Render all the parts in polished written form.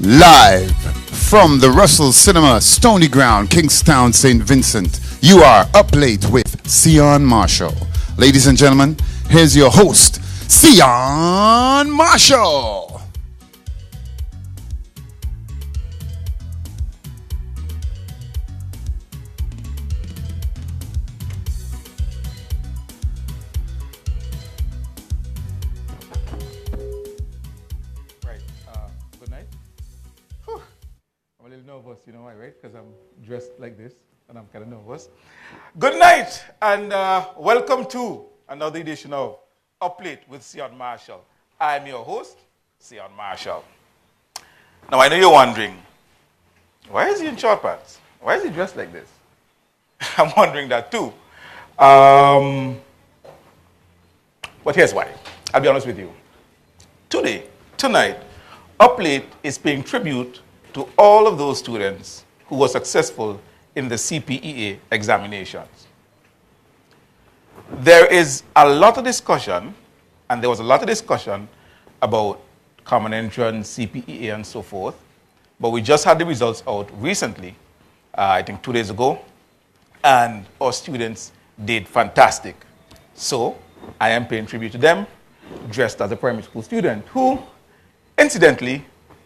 Live from the Russell Cinema, Stony Ground, Kingstown, St. Vincent, you are Up Late with Sehon Marshall. Ladies and gentlemen, here's your host, Sehon Marshall. Nervous, you know why, right? Because I'm dressed like this and I'm kind of nervous. Good night and welcome to another edition of Up Late with Sehon Marshall. I'm your host, Sehon Marshall. Now I know you're wondering, why is he in short pants? Why is he dressed like this? I'm wondering that too. But here's why. I'll be honest with you. Tonight, Up Late is paying tribute to all of those students who were successful in the CPEA examinations. There is a lot of discussion, and there was a lot of discussion about common entrance, CPEA, and so forth, but we just had the results out recently, I think 2 days ago, and our students did fantastic. So I am paying tribute to them, dressed as a primary school student who, incidentally,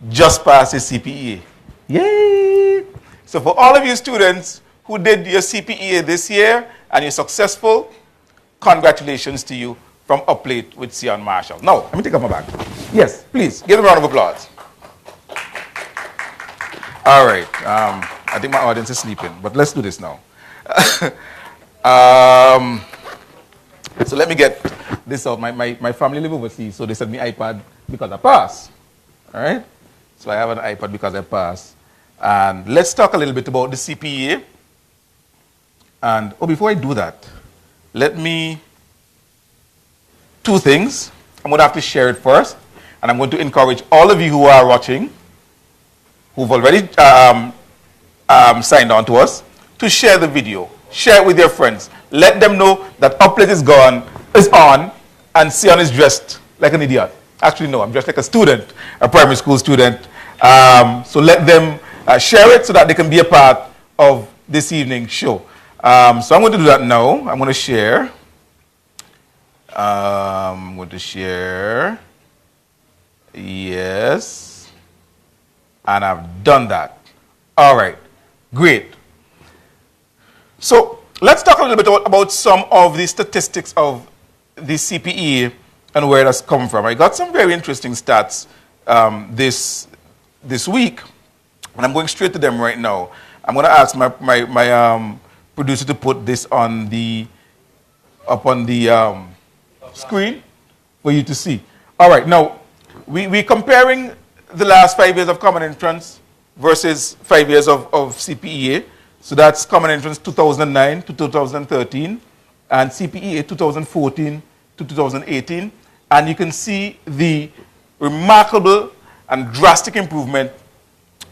just passed his CPEA. Yay! So for all of you students who did your CPEA this year and you're successful, congratulations to you from Up Late with Sehon Marshall. Now, let me take off my bag. Yes, please, give them a round of applause. All right, I think my audience is sleeping, but let's do this now. So let me get this out. My family live overseas, so they sent me iPad because I passed. All right? So I have an iPad because I passed. And let's talk a little bit about the CPEA. And before I do that, two things. I'm going to have to share it first. And I'm going to encourage all of you who are watching, who've already signed on to us, to share the video. Share it with your friends. Let them know that Up Late is on, and Sehon is dressed like an idiot. Actually, no, I'm dressed like a student, a primary school student. So let them share it so that they can be a part of this evening's show. So I'm going to do that now. I'm going to share. Yes. And I've done that. All right. Great. So let's talk a little bit about some of the statistics of the CPEA and where that's come from. I got some very interesting stats this week, and I'm going straight to them right now. I'm going to ask my producer to put this up on the screen for you to see. All right, now we're comparing the last 5 years of common entrance versus 5 years of CPEA. So that's common entrance 2009 to 2013 and CPEA 2014 to 2018. And you can see the remarkable and drastic improvement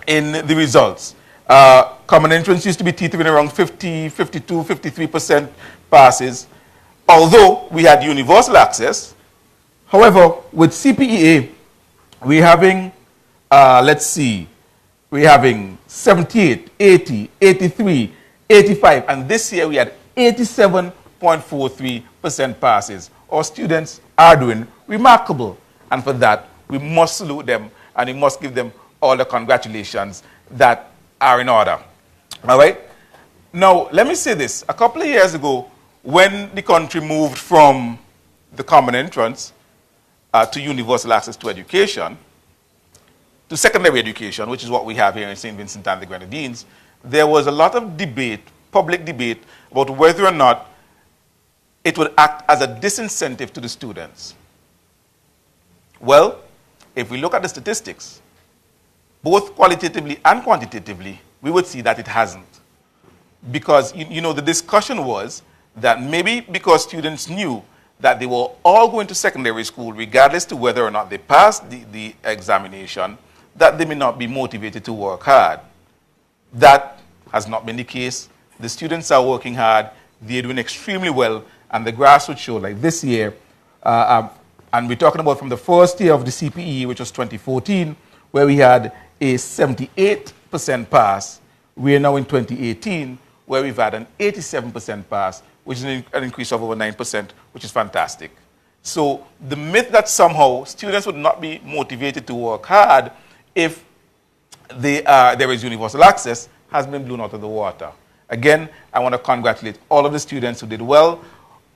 in the results. Common entrance used to be teetering around 50, 52, 53% passes, although we had universal access. However, with CPEA, we're having, we're having 78, 80, 83, 85, and this year we had 87.43% passes. Our students are doing remarkable, and for that, we must salute them, and we must give them all the congratulations that are in order. All right? Now, let me say this. A couple of years ago, when the country moved from the common entrance to universal access to education, to secondary education, which is what we have here in St. Vincent and the Grenadines, there was a lot of debate, public debate, about whether or not it would act as a disincentive to the students. Well, if we look at the statistics, both qualitatively and quantitatively, we would see that it hasn't. Because, the discussion was that maybe because students knew that they were all going to secondary school, regardless to whether or not they passed the examination, that they may not be motivated to work hard. That has not been the case. The students are working hard. They're doing extremely well. And the graphs would show, like this year, and we're talking about from the first year of the CPE, which was 2014, where we had a 78% pass. We are now in 2018, where we've had an 87% pass, which is an increase of over 9%, which is fantastic. So the myth that somehow students would not be motivated to work hard if there is universal access has been blown out of the water. Again, I want to congratulate all of the students who did well,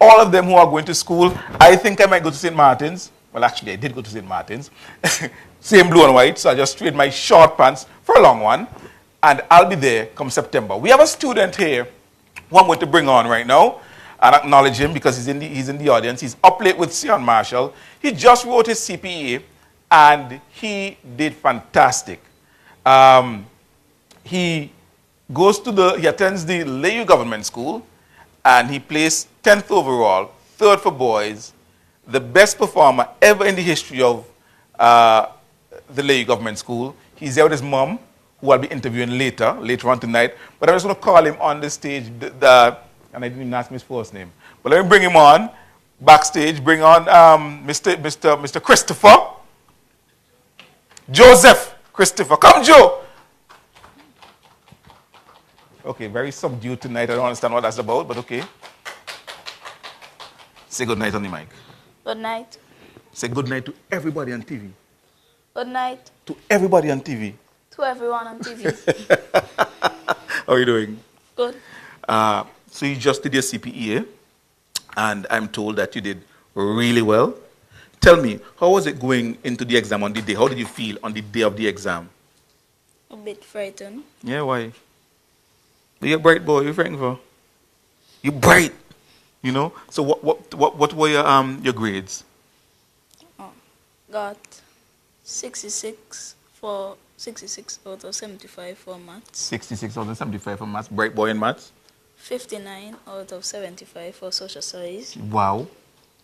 all of them who are going to school. I think I might go to St. Martin's. Well, actually, I did go to St. Martin's. Same blue and white, so I just traded my short pants for a long one, and I'll be there come September. We have a student here who I'm going to bring on right now and acknowledge him because he's in the audience. He's up late with Sehon Marshall. He just wrote his CPEA, and he did fantastic. He attends the Layu Government School, and he placed 10th overall, 3rd for boys, the best performer ever in the history of the Layu Government School. He's there with his mom, who I'll be interviewing later on tonight. But I'm just going to call him on the stage, and I didn't even ask him his first name. But let me bring him on backstage. Bring on Mr. Christopher. Joseph Christopher. Come, Joe. Okay, very subdued tonight. I don't understand what that's about, but okay. Say good night on the mic. Good night. Say good night to everybody on TV. Good night. To everybody on TV. To everyone on TV. How are you doing? Good. So you just did your CPEA, and I'm told that you did really well. Tell me, how was it going into the exam on the day? How did you feel on the day of the exam? A bit frightened. Yeah, why? You're a bright boy. You're frightened for? You're bright, you know. So what were your grades? Got 66 out of 75 for maths. 66 out of 75 for maths. Bright boy in maths. 59 out of 75 for social studies. Wow.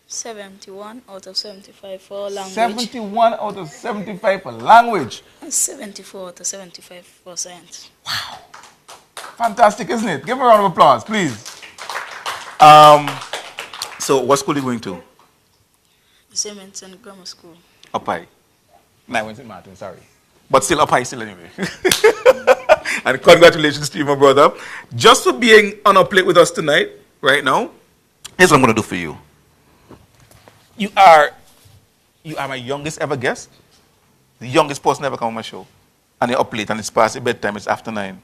71 out of 75 for language. 71 out of 75 for language. And 74 out of 75 for science. Wow. Fantastic, isn't it? Give me a round of applause, please. So what school are you going to? Simonton Grammar School. Up high. No, I went to Martin, sorry. But still up high still anyway. And congratulations to you, my brother. Just for being on our plate with us tonight, right now, here's what I'm going to do for you. You are my youngest ever guest. The youngest person ever come on my show. And you're up late and it's past your bedtime, it's after 9.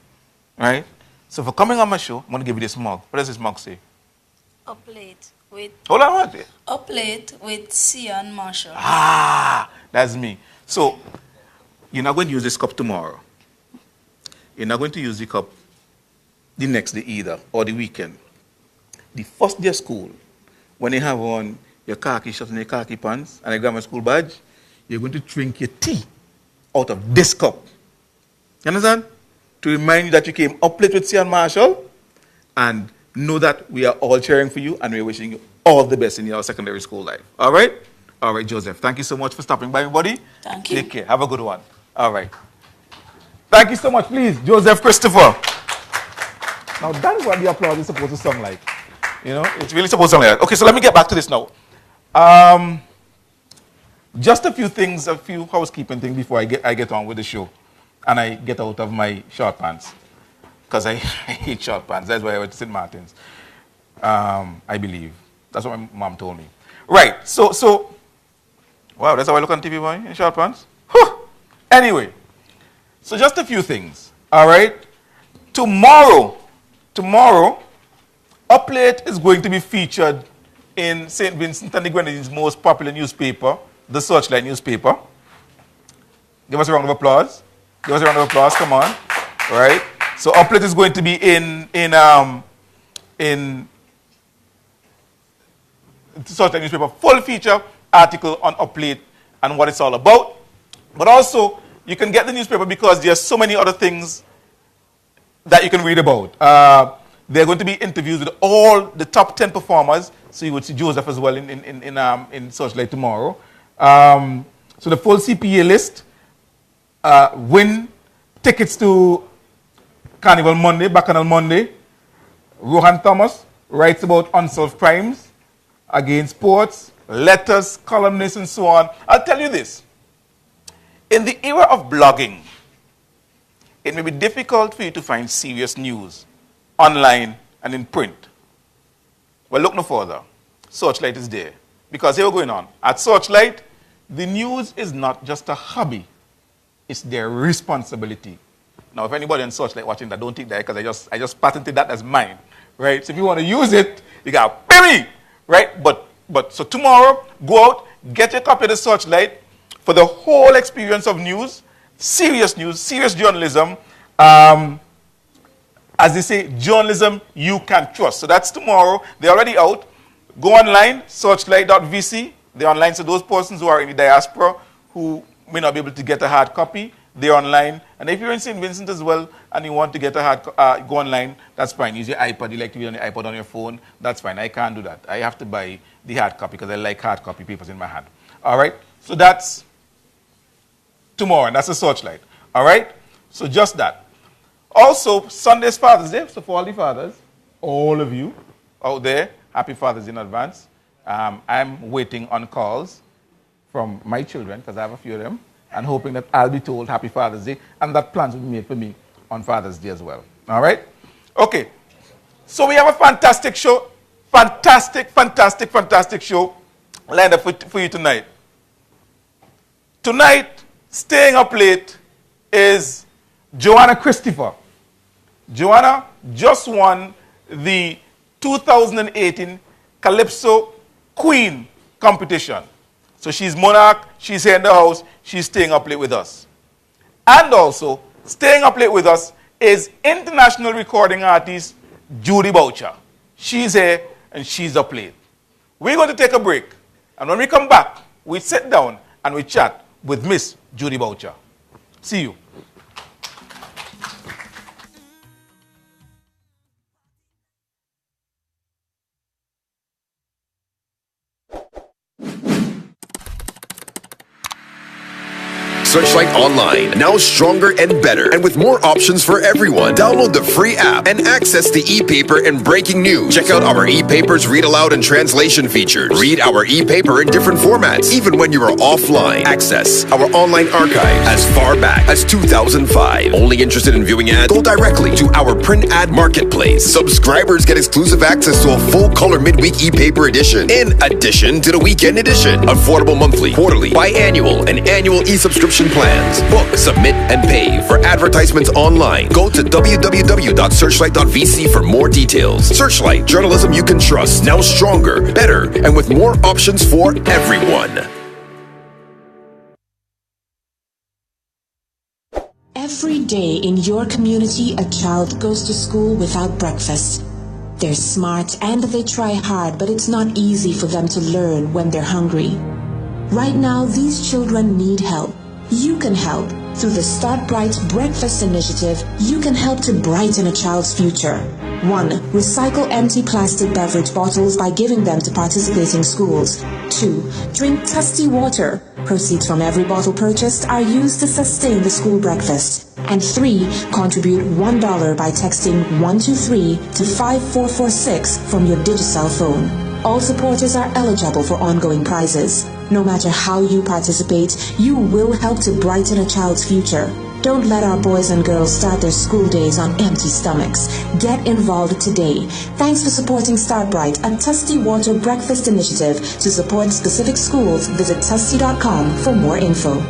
Right? So for coming on my show, I'm going to give you this mug. What does this mug say? Up late with... Hold on, what? Up late with Sehon Marshall. Ah, that's me. So, you're not going to use this cup tomorrow. You're not going to use the cup the next day either, or the weekend. The first day of school, when you have on your khaki shirt and your khaki pants and a grammar school badge, you're going to drink your tea out of this cup. You understand? To remind you that you came up late with Sehon Marshall, and know that we are all cheering for you and we're wishing you all the best in your secondary school life. All right? All right, Joseph. Thank you so much for stopping by, everybody. Thank you. Take care. Have a good one. All right. Thank you so much, please, Joseph Christopher. Now, that is what the applause is supposed to sound like. You know, it's really supposed to sound like that. Okay, so let me get back to this now. Just a few things, a few housekeeping things before I get on with the show. And I get out of my short pants. Because I hate short pants. That's why I went to St. Martin's. I believe. That's what my mom told me. Right. So, wow, that's how I look on TV, boy, in short pants. Whew. Anyway, so just a few things. All right. Tomorrow, Up Late is going to be featured in St. Vincent and the Grenadines' most popular newspaper, the Searchlight newspaper. Give us a round of applause. Give us a round of applause. Come on. All right. So Up Late is going to be in the Searchlight newspaper, full feature article on Up Late and what it's all about. But also, you can get the newspaper because there's so many other things that you can read about. There are going to be interviews with all the top 10 performers. So you would see Joseph as well in Searchlight tomorrow. So the full CPEA list, win tickets to Carnival Monday, Bacchanal Monday. Rohan Thomas writes about unsolved crimes against sports, letters, columnists, and so on. I'll tell you this. In the era of blogging, it may be difficult for you to find serious news online and in print. Well, look no further. Searchlight is there. Because here we're going on. At Searchlight, the news is not just a hobby. It's their responsibility. Now, if anybody on Searchlight watching that, don't take that because I just patented that as mine. Right? So if you want to use it, you got to pay me. Right? But so tomorrow, go out, get your copy of the Searchlight for the whole experience of news, serious journalism. As they say, journalism you can trust. So that's tomorrow. They're already out. Go online, searchlight.vc. They're online. So those persons who are in the diaspora who may not be able to get a hard copy, they're online. And if you're in St. Vincent as well and you want to get a hard go online, that's fine. Use your iPad. You like to read on your iPad on your phone, that's fine. I can't do that. I have to buy the hard copy because I like hard copy papers in my hand. All right? So that's tomorrow, and that's a Searchlight. All right? So just that. Also, Sunday's Father's Day. So for all the fathers, all of you out there, happy Father's Day in advance. I'm waiting on calls from my children, because I have a few of them, and hoping that I'll be told Happy Father's Day, and that plans will be made for me on Father's Day as well. All right? Okay. So we have a fantastic show. Fantastic show lined up for you tonight. Tonight, staying up late is Joanna Christopher. Joanna just won the 2018 Calypso Queen competition. So she's monarch, she's here in the house, she's staying up late with us. And also, staying up late with us is international recording artist Judy Boucher. She's here and she's up late. We're going to take a break. And when we come back, we sit down and we chat with Miss Judy Boucher. See you. Searchlight Online, now stronger and better, and with more options for everyone. Download the free app and access the e-paper and breaking news. Check out our e-papers read aloud and translation features. Read our e-paper in different formats, even when you are offline. Access our online archive as far back as 2005. Only interested in viewing ads? Go directly to our print ad marketplace. Subscribers get exclusive access to a full-color midweek e-paper edition, in addition to the weekend edition. Affordable monthly, quarterly, biannual, and annual e-subscription plans. Book, submit, and pay for advertisements online. Go to www.searchlight.vc for more details. Searchlight, journalism you can trust. Now stronger, better, and with more options for everyone. Every day in your community, a child goes to school without breakfast. They're smart and they try hard, but it's not easy for them to learn when they're hungry. Right now, these children need help. You can help. Through the Start Bright Breakfast Initiative, you can help to brighten a child's future. 1. Recycle empty plastic beverage bottles by giving them to participating schools. 2. Drink Tusty water. Proceeds from every bottle purchased are used to sustain the school breakfast. And 3. Contribute $1 by texting 123 to 5446 from your Digicel phone. All supporters are eligible for ongoing prizes. No matter how you participate, you will help to brighten a child's future. Don't let our boys and girls start their school days on empty stomachs. Get involved today. Thanks for supporting Start Bright, a Tusty Water Breakfast Initiative. To support specific schools, visit tusty.com for more info.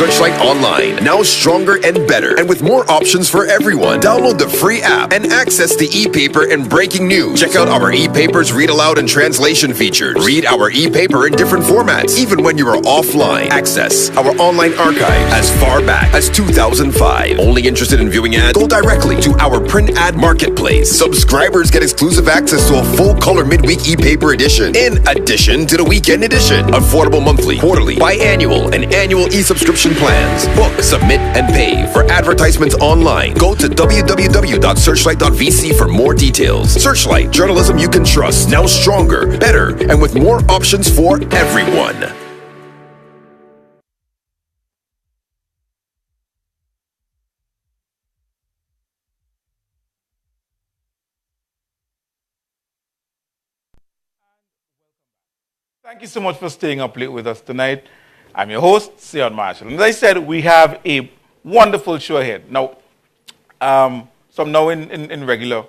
Searchlight Online, now stronger and better, and with more options for everyone. Download the free app and access the e-paper and breaking news. Check out our e-papers read aloud and translation features. Read our e-paper in different formats, even when you are offline. Access our online archive as far back as 2005. Only interested in viewing ads? Go directly to our print ad marketplace. Subscribers get exclusive access to a full-color midweek e-paper edition, in addition to the weekend edition. Affordable monthly, quarterly, biannual, and annual e-subscription plans. Book, submit, and pay for advertisements online. Go to www.searchlight.vc for more details. Searchlight, journalism you can trust. Now stronger, better, and with more options for everyone. Thank you so much for staying up late with us tonight. I'm your host, Sehon Marshall. And as I said, we have a wonderful show ahead. Now, so I'm now in regular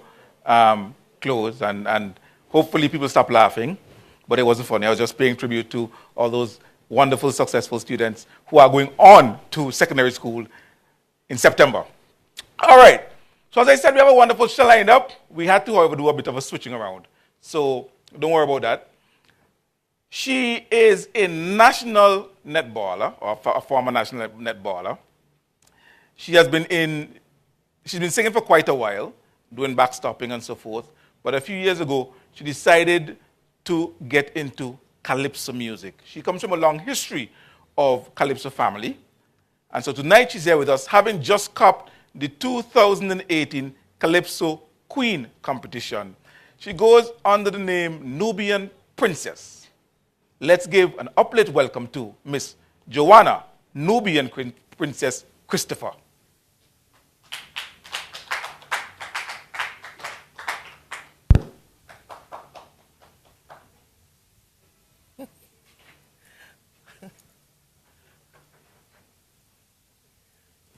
clothes, and hopefully people stop laughing. But it wasn't funny. I was just paying tribute to all those wonderful, successful students who are going on to secondary school in September. All right. So as I said, we have a wonderful show lined up. We had to, however, do a bit of a switching around. So don't worry about that. She is a national netballer, or a former national netballer. She's been singing for quite a while, doing backstopping and so forth. But a few years ago, she decided to get into Calypso music. She comes from a long history of Calypso family. And so tonight she's here with us, having just copped the 2018 Calypso Queen competition. She goes under the name Nubian Princess. Let's give an uplift welcome to Miss Joanna, Nubian Princess Christopher.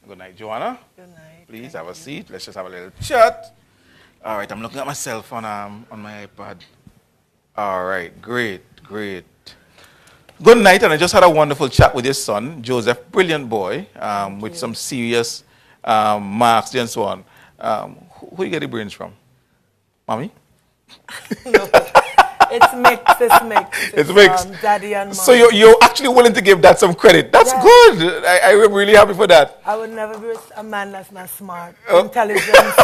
Good night, Joanna. Good night. Please have a seat. Let's just have a little chat. All right, I'm looking at myself on my iPad. All right, great. Good night, and I just had a wonderful chat with your son, Joseph, brilliant boy, with some serious marks and so on. Who you get the brains from? Mommy? No, it's mixed. It's mixed. Daddy and mom. So you're actually willing to give that some credit. That's good. I'm really happy for that. I would never be with a man that's not smart. Intelligence.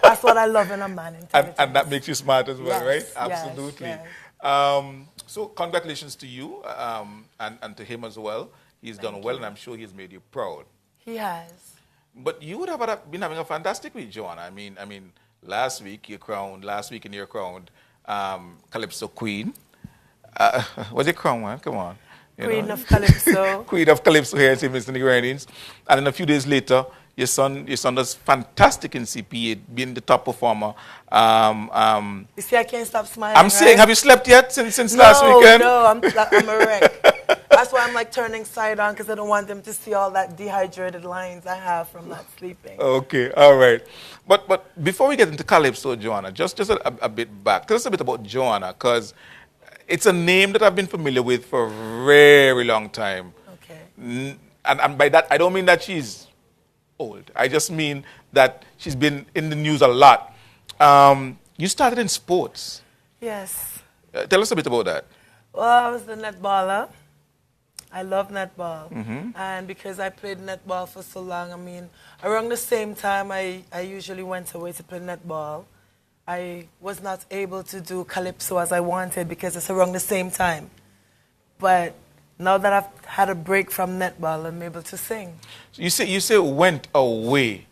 That's what I love in a man. And that makes you smart as well, right? Absolutely. Yes. So congratulations to you and to him as well. He's done well, and I'm sure he's made you proud. He has. But you would have been having a fantastic week, Joanna. I mean, last week in your crowned Calypso Queen. What's your crown, man? Come on. Queen of Calypso. Queen of Calypso here in St. Vincent and the Grenadines. And then a few days later, your son does fantastic in CPEA, being the top performer. You see, I can't stop smiling. I'm saying, have you slept yet since last weekend? No, I'm a wreck. That's why I'm like turning side on, because I don't want them to see all that dehydrated lines I have from not sleeping. Okay, all right. But before we get into Calypso, Joanna, just a bit back. Tell us a bit about Joanna, because it's a name that I've been familiar with for a very long time. Okay. And by that, I don't mean that she's old. I just mean that she's been in the news a lot. You started in sports. Yes. Tell us a bit about that. Well, I was the netballer. I love netball. Mm-hmm. And because I played netball for so long, around the same time I usually went away to play netball, I was not able to do Calypso as I wanted because it's around the same time. But now that I've had a break from netball, I'm able to sing. So you say went away.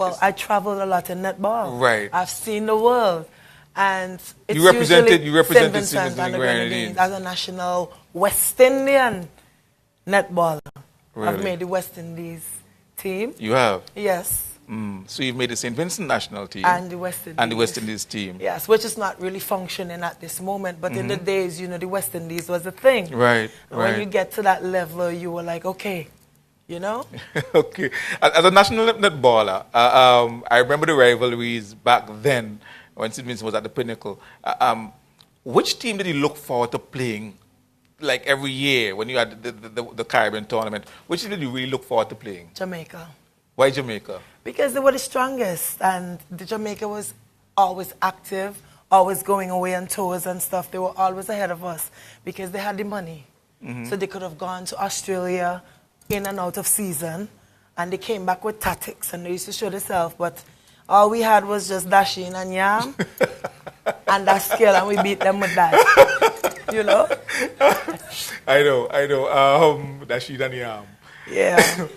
Well, I traveled a lot in netball. Right. I've seen the world. And it's You represented St. Vincent Vincent and the Grenadines as a national West Indian netballer. Really? I've made the West Indies team. You have? Yes. So you've made the St. Vincent national team. And the West Indies. And the West Indies team. Yes, which is not really functioning at this moment. But in the days, the West Indies was a thing. Right, and when you get to that level, you were like, okay, Okay. As a national netballer, I remember the rivalries back then when St. Vincent was at the pinnacle. Which team did you look forward to playing like every year when you had the Caribbean tournament, which did you really look forward to playing? Jamaica. Why Jamaica? Because they were the strongest, and the Jamaica was always active, always going away on tours and stuff. They were always ahead of us because they had the money. So they could have gone to Australia in and out of season, and they came back with tactics, and they used to show themselves, but all we had was just dashing and yam and that skill, and we beat them with that. You know? I know. Dashid and yam. Yeah.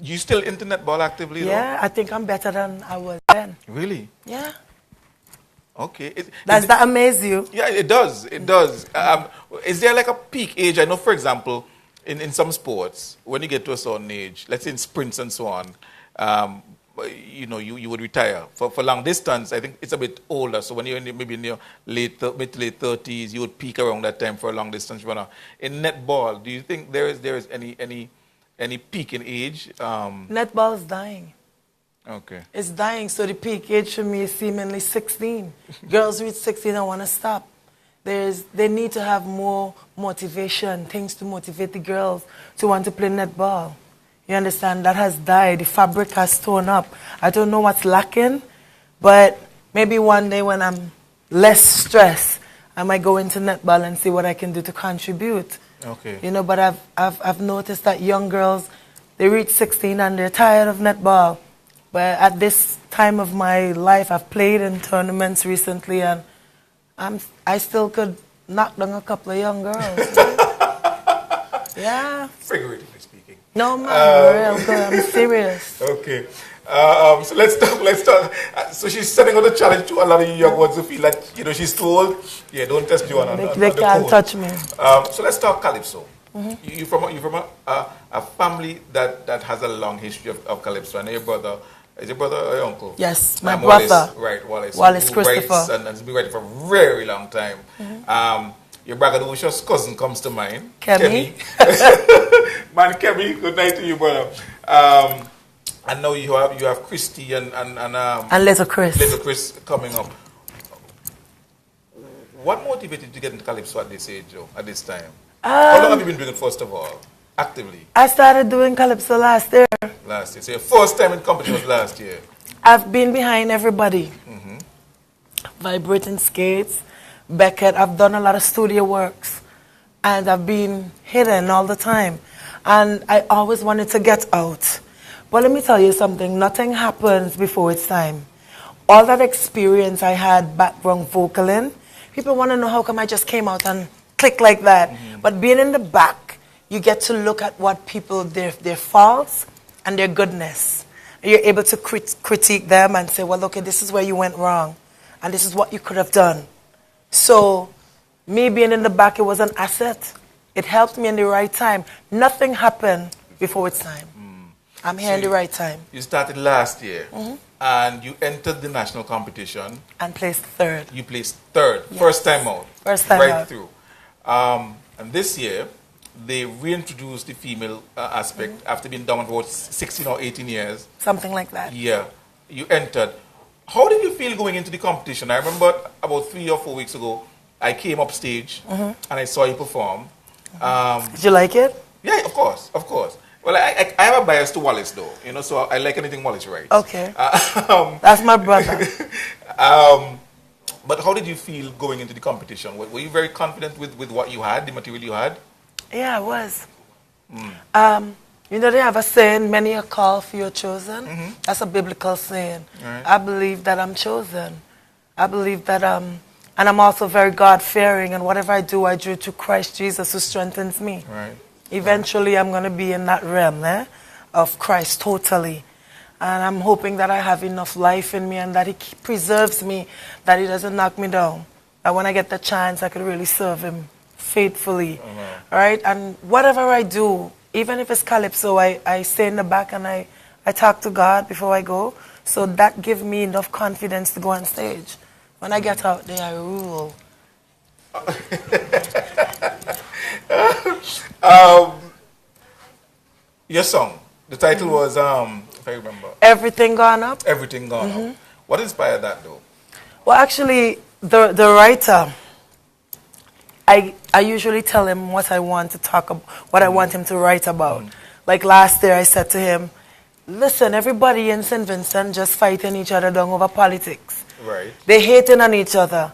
You still into netball actively? Yeah, though? I think I'm better than I was then. Really? Yeah. Okay. Does that amaze you? Yeah, it does. It does. Is there like a peak age? I know, for example, in some sports, when you get to a certain age, let's say in sprints and so on, you would retire. For long distance, I think it's a bit older. So when you're maybe in your mid to late 30s, you would peak around that time for a long distance runner. In netball, do you think there is any peak in age? Netball is dying. Okay. It's dying, so the peak age for me is seemingly 16. Girls reach 16 and want to stop. They need to have more motivation, things to motivate the girls to want to play netball. You understand? That has died. The fabric has torn up. I don't know what's lacking, but maybe one day when I'm less stressed, I might go into netball and see what I can do to contribute. Okay. You know, but I've noticed that young girls, they reach 16 and they're tired of netball. But at this time of my life, I've played in tournaments recently, and I still could knock down a couple of young girls. Yeah. Figuratively speaking. No, man, real good. I'm serious. Okay. So let's talk. So she's setting out a challenge to a lot of you young ones who feel like, she's too old. Yeah, don't test you on They can't touch me. So let's talk Calypso. You're from a family that has a long history of Calypso. I know your brother. Is your brother or your uncle? Yes, my brother. Wallace. Wallace who Christopher. Writes and has been writing for a very long time. Your brother's cousin comes to mind. Kemi. Man, Kemi, good night to you, brother. And now you have Christy and Little Chris. Little Chris coming up. What motivated you to get into Calypso at this age, Joe, at this time? How long have you been doing it, first of all? Actively? I started doing Calypso last year. Last year. So your first time in competition was last year? I've been behind everybody. Vibrating Skates, Beckett. I've done a lot of studio works. And I've been hidden all the time. And I always wanted to get out. But let me tell you something. Nothing happens before it's time. All that experience I had background vocaling, people want to know how come I just came out and click like that. But being in the back, you get to look at what people, their faults and their goodness. You're able to critique them and say, well, okay, this is where you went wrong. And this is what you could have done. So me being in the back, it was an asset. It helped me in the right time. Nothing happened before it's time. I'm here in the right time. You started last year. And you entered the national competition. And placed third. You placed third. Yes. First time out. First time right out. Through. And this year, they reintroduced the female aspect after being down for 16 or 18 years. Something like that. Yeah. You entered. How did you feel going into the competition? I remember about 3 or 4 weeks ago, I came up stage and I saw you perform. Did you like it? Yeah, of course. Well, I have a bias to Wallace, though, so I like anything Wallace writes. Okay. That's my brother. But how did you feel going into the competition? Were you very confident with what you had, the material you had? Yeah, I was. They have a saying, many are called, few are chosen. That's a biblical saying. Right. I believe that I'm chosen. I believe that, and I'm also very God-fearing, and whatever I do through Christ Jesus who strengthens me. Right. Eventually, I'm going to be in that realm of Christ totally. And I'm hoping that I have enough life in me and that He preserves me, that He doesn't knock me down. That when I get the chance, I could really serve Him faithfully. Right? And whatever I do, even if it's Calypso, I stay in the back and I talk to God before I go. So that gives me enough confidence to go on stage. When I get out there, I rule. Your song, the title was, if I remember, Everything Gone Up. Everything Gone Up. What inspired that, though? Well, actually, the writer, I usually tell him what I want to talk about, what I want him to write about. Like last year, I said to him, listen, everybody in St. Vincent just fighting each other down over politics. Right. They hating on each other.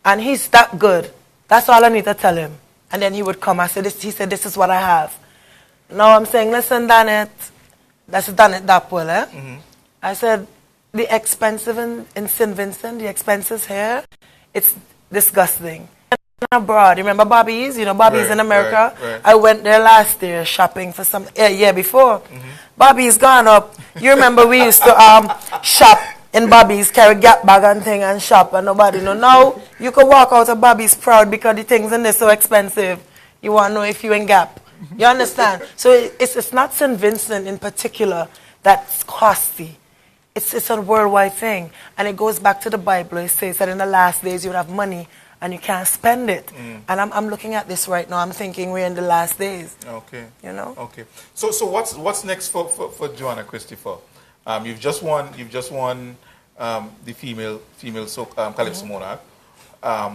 And he's that good. That's all I need to tell him. And then he would come. He said, this is what I have. Now I'm saying, listen, Danet, that's Danet Dapwell, eh? I said, the expensive in St. Vincent, the expenses here, it's disgusting. Abroad, remember Bobby's? You know, Bobby's in America. Right. I went there last year shopping for some, year before. Bobby's gone up. You remember we used to shop in Bobby's, carry Gap bag and thing and shop and nobody know. Now, you could walk out of Bobby's proud because the things in there so expensive. You want to know if you in Gap. You understand? So it's not St. Vincent in particular that's costly. It's a worldwide thing. And it goes back to the Bible. It says that in the last days you would have money and you can't spend it. And I'm looking at this right now. I'm thinking we're in the last days. Okay. You know? Okay. So what's next for Joanna Christopher? You've just won the female Calypso Monarch.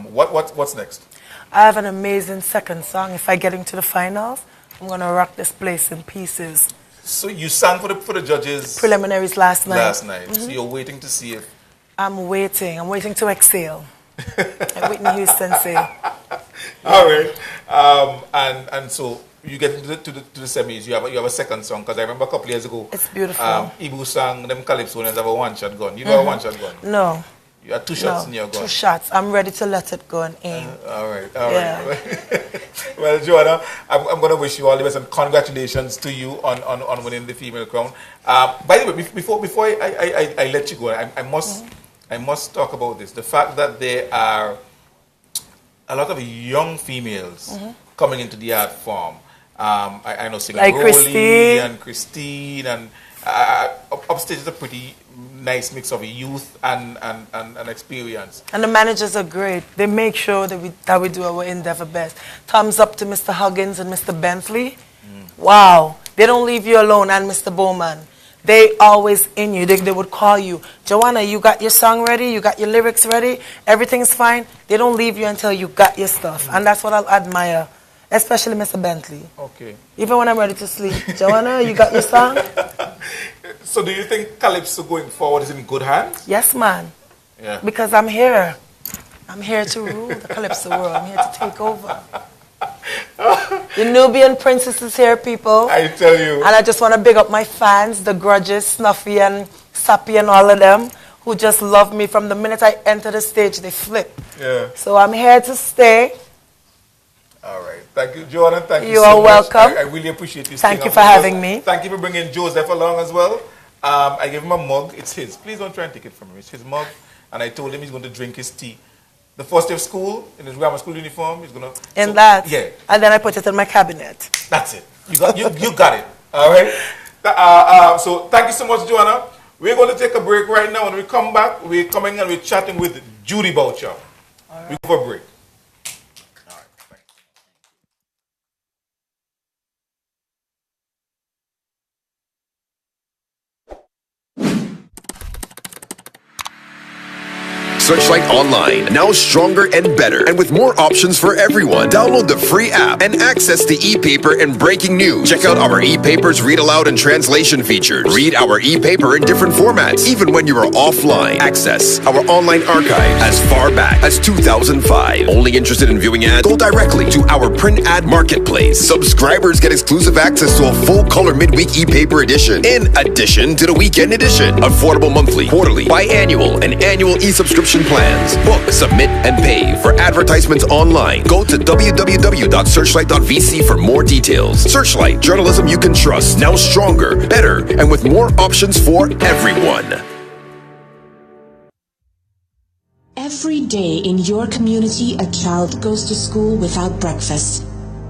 What's next? I have an amazing second song. If I get into the finals, I'm gonna rock this place in pieces. So you sang for the judges Preliminaries last night. So you're waiting to see if I'm waiting to exhale. Like Whitney Houston say. All right. And so you get into the semis. You have a second song because I remember a couple years ago. It's beautiful. Ibu sang them Calypso and have a one-shot gun. You know a one-shot gun? No. You have two shots in your gun. 2 shots. I'm ready to let it go and aim. All right. Well, Joanna, I'm going to wish you all the best and congratulations to you on winning the female crown. By the way, before I let you go, I must talk about this. The fact that there are a lot of young females coming into the art form. I know Singer like Christine and upstage is a pretty nice mix of youth and experience. And the managers are great. They make sure that we do our endeavor best. Thumbs up to Mr. Huggins and Mr. Bentley. Wow. They don't leave you alone, and Mr. Bowman. They always in you. They would call you, Joanna, you got your song ready? You got your lyrics ready? Everything's fine? They don't leave you until you got your stuff. And that's what I'll admire, especially Mr. Bentley. Okay. Even when I'm ready to sleep. Joanna, you got your song? So do you think Calypso going forward is in good hands? Yes, man. Yeah. Because I'm here. I'm here to rule the Calypso world. I'm here to take over. The Nubian princess is here, people. I tell you. And I just want to big up my fans, the Grudges, Snuffy and Sappy and all of them, who just love me from the minute I enter the stage, they flip. Yeah. So I'm here to stay. All right. Thank you, Jordan. Thank you so much. You are welcome. I really appreciate you. Thank you for having me. Thank you for bringing Joseph along as well. I gave him a mug. It's his. Please don't try and take it from him. It's his mug. And I told him he's going to drink his tea. The first day of school, in his grammar school uniform, he's going to... Yeah. And then I put it in my cabinet. That's it. You got it. All right? So thank you so much, Joanna. We're going to take a break right now. When we come back, we're coming and we're chatting with Judy Boucher. All right. We go for a break. Searchlight Online, now stronger and better, and with more options for everyone. Download the free app and access the e-paper and breaking news. Check out our e-papers read aloud and translation features. Read our e-paper in different formats, even when you are offline. Access our online archive as far back as 2005. Only interested in viewing ads? Go directly to our print ad marketplace. Subscribers get exclusive access to a full-color midweek e-paper edition, in addition to the weekend edition. Affordable monthly, quarterly, biannual, and annual e-subscription plans. Book, submit, and pay for advertisements online. Go to www.searchlight.vc for more details. Searchlight, journalism you can trust. Now stronger, better, and with more options for everyone. Every day in your community, a child goes to school without breakfast.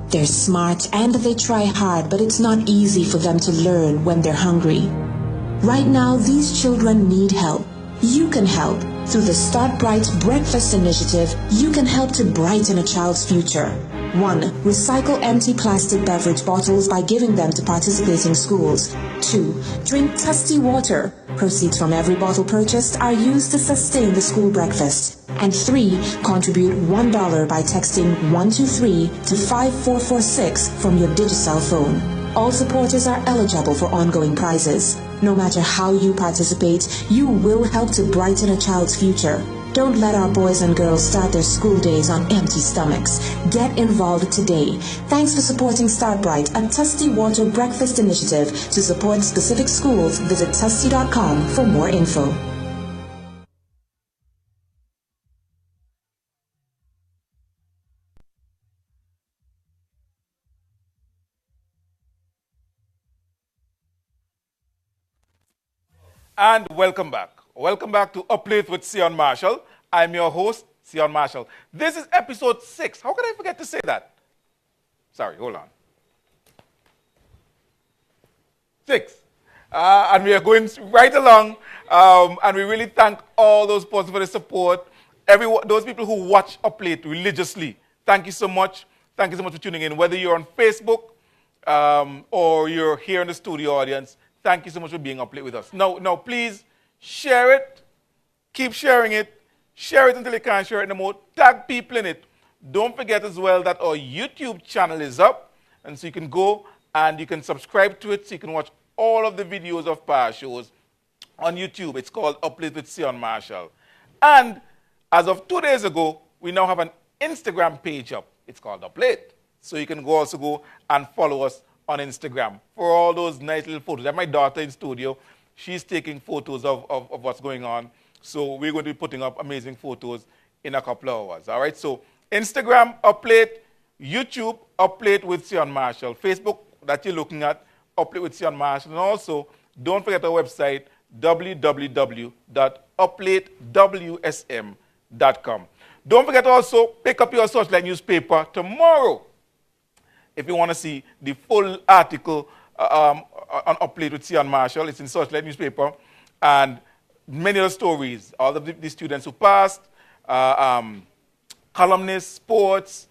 They're smart and they try hard, but it's not easy for them to learn when they're hungry. Right now, these children need help. You can help. Through the Start Bright Breakfast Initiative, you can help to brighten a child's future. 1. Recycle empty plastic beverage bottles by giving them to participating schools. 2. Drink Tusty water. Proceeds from every bottle purchased are used to sustain the school breakfast. And 3. Contribute $1 by texting 123 to 5446 from your Digicel phone. All supporters are eligible for ongoing prizes. No matter how you participate, you will help to brighten a child's future. Don't let our boys and girls start their school days on empty stomachs. Get involved today. Thanks for supporting Start Bright, a Tusty Water breakfast initiative. To support specific schools, visit tusty.com for more info. And welcome back. Welcome back to Up Late with Sehon Marshall. I'm your host, Sehon Marshall. This is episode 6. How could I forget to say that? Sorry, hold on. 6. And we are going right along. And we really thank all those persons for the support. Those people who watch Up Late religiously. Thank you so much. Thank you so much for tuning in. Whether you're on Facebook or you're here in the studio audience, thank you so much for being up late with us. Now, please share it. Keep sharing it. Share it until you can't share it no more. Tag people in it. Don't forget as well that our YouTube channel is up. And so you can go and you can subscribe to it so you can watch all of the videos of Power shows on YouTube. It's called Up Late with Sehon Marshall. And as of 2 days ago, we now have an Instagram page up. It's called Up Late. So you can also go and follow us on Instagram for all those nice little photos. I have my daughter in studio. She's taking photos of what's going on. So we're going to be putting up amazing photos in a couple of hours. All right, so Instagram, Up Late, YouTube, Up Late with Sehon Marshall, Facebook that you're looking at, Up Late with Sehon Marshall, and also don't forget our website, www.uplatewsm.com. Don't forget to also pick up your Searchlight newspaper tomorrow. If you want to see the full article on Up Late with Sehon Marshall, it's in Searchlight newspaper, and many other stories. All of the students who passed, columnists, sports,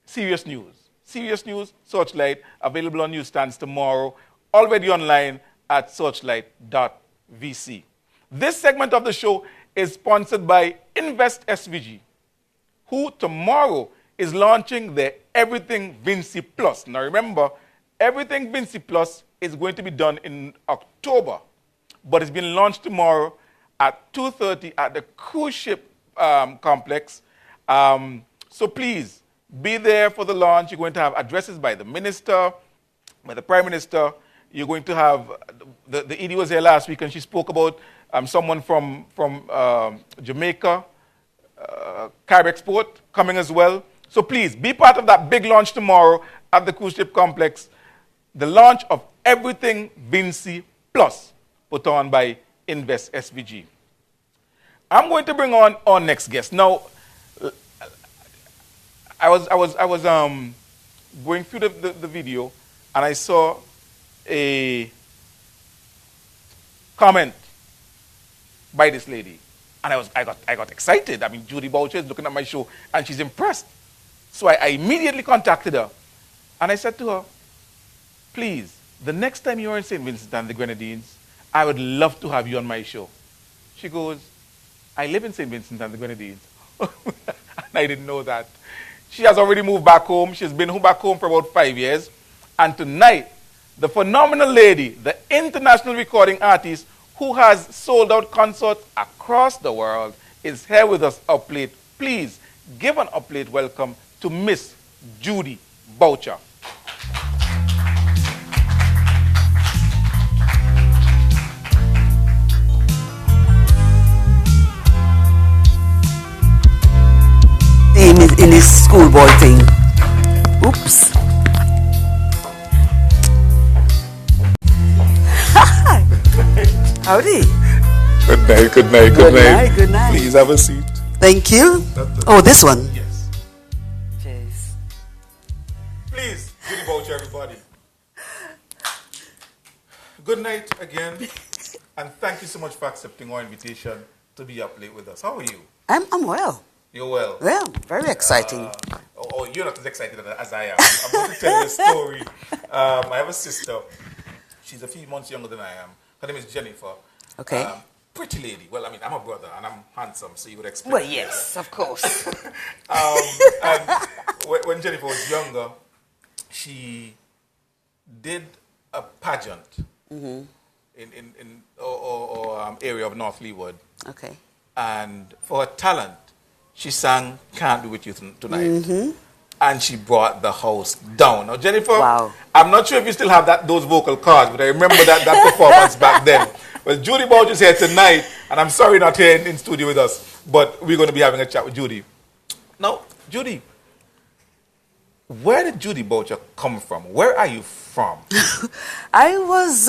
serious news. Serious news, Searchlight, available on newsstands tomorrow, already online at searchlight.vc. This segment of the show is sponsored by Invest SVG, who tomorrow is launching their Everything Vinci Plus. Now remember, Everything Vinci Plus is going to be done in October, but it's been launched tomorrow at 2:30 at the cruise ship complex. So please, be there for the launch. You're going to have addresses by the minister, by the prime minister. You're going to have, the ED was here last week and she spoke about someone from Jamaica, Carib Export, coming as well. So please, be part of that big launch tomorrow at the cruise ship complex. The launch of Everything Vinci Plus, put on by Invest SVG. I'm going to bring on our next guest. Now, I was going through the video and I saw a comment by this lady. And I got excited. I mean, Judy Boucher is looking at my show and she's impressed. So I immediately contacted her and I said to her, please, the next time you're in St. Vincent and the Grenadines, I would love to have you on my show. She goes, I live in St. Vincent and the Grenadines. And I didn't know that. She has already moved back home. She's been back home for about 5 years. And tonight, the phenomenal lady, the international recording artist who has sold out concerts across the world, is here with us up late. Please give an up late welcome to Miss Judy Boucher. In his schoolboy thing. Oops. Howdy. Good night, good night, good night. Good night. Please have a seat. Thank you. Oh, this one. Yes. Jeez. Please, Judy Boucher, everybody. Good night again. And thank you so much for accepting our invitation to be up late with us. How are you? I'm well. You're well. Well, very exciting. Oh, you're not as excited as I am. I'm going to tell you a story. I have a sister. She's a few months younger than I am. Her name is Jennifer. Okay. Pretty lady. Well, I mean, I'm a brother and I'm handsome, so you would expect. Well, yes, of course. And when Jennifer was younger, she did a pageant in area of North Leeward. Okay. And for her talent, she sang "Can't Be With You Tonight." And she brought the house down. Now, Jennifer, wow. I'm not sure if you still have those vocal cords, but I remember that performance back then. Well, Judy Boucher is here tonight, and I'm sorry not here in studio with us, but we're going to be having a chat with Judy. Now, Judy, where did Judy Boucher come from? Where are you from? I was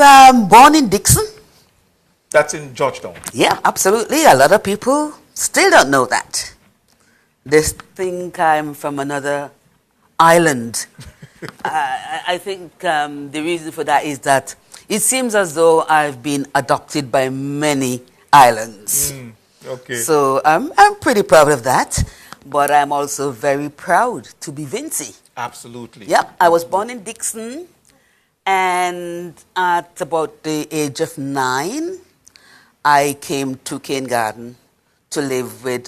born in Dixon. That's in Georgetown. Yeah, absolutely. A lot of people still don't know that. They think I'm from another island. I think the reason for that is that it seems as though I've been adopted by many islands. Okay. So I'm pretty proud of that, but I'm also very proud to be Vincy. Absolutely. Yep, I was born in Dixon, and at about the age of 9, I came to Cane Garden to live with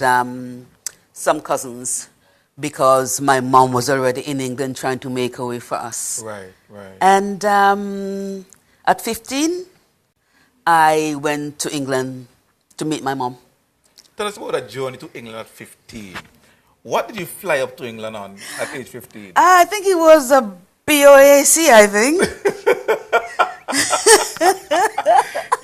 some cousins because my mom was already in England trying to make a way for us. Right, right. And at 15, I went to England to meet my mom. Tell us about that journey to England at 15. What did you fly up to England on at age 15? I think it was a BOAC, I think.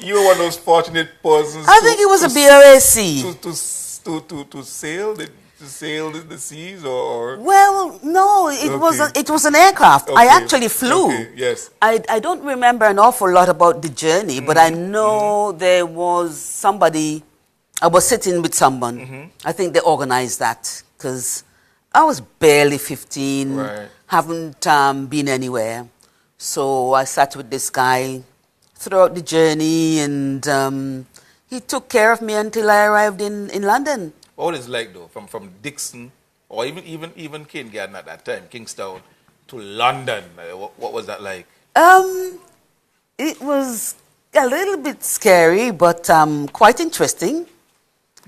You were one of those fortunate persons. I think it was a BOAC. To sail the seas, or well, no, it was an aircraft. Okay. I actually flew. Okay. Yes. I don't remember an awful lot about the journey, but I know there was somebody. I was sitting with someone. I think they organized that because I was barely 15, right. haven't been anywhere. So I sat with this guy throughout the journey, and he took care of me until I arrived in London. What is it like though, from Dixon or even Cane Garden at that time, Kingstown, to London? What was that like? It was a little bit scary, but quite interesting.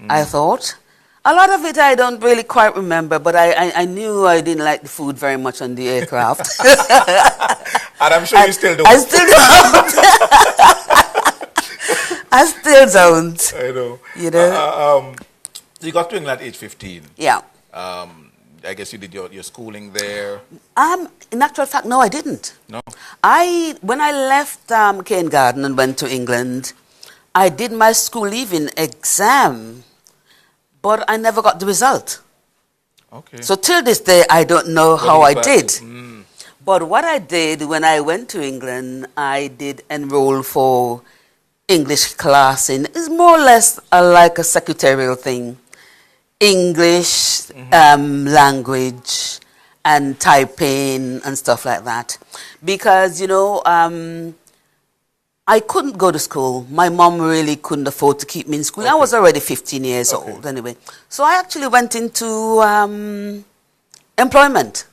I thought. A lot of it I don't really quite remember, but I knew I didn't like the food very much on the aircraft. And I'm sure you still don't. I still don't. I still don't. I know. You know? So you got to England at age 15. Yeah. I guess you did your schooling there. In actual fact, no, I didn't. No? When I left Cane Garden and went to England, I did my school leaving exam, but I never got the result. Okay. So till this day, I don't know how I did. But what I did when I went to England, I did enroll for English class it's more or less like a secretarial thing. English, language, and typing and stuff like that. Because, I couldn't go to school. My mom really couldn't afford to keep me in school. Okay. I was already 15 years old anyway. So I actually went into employment.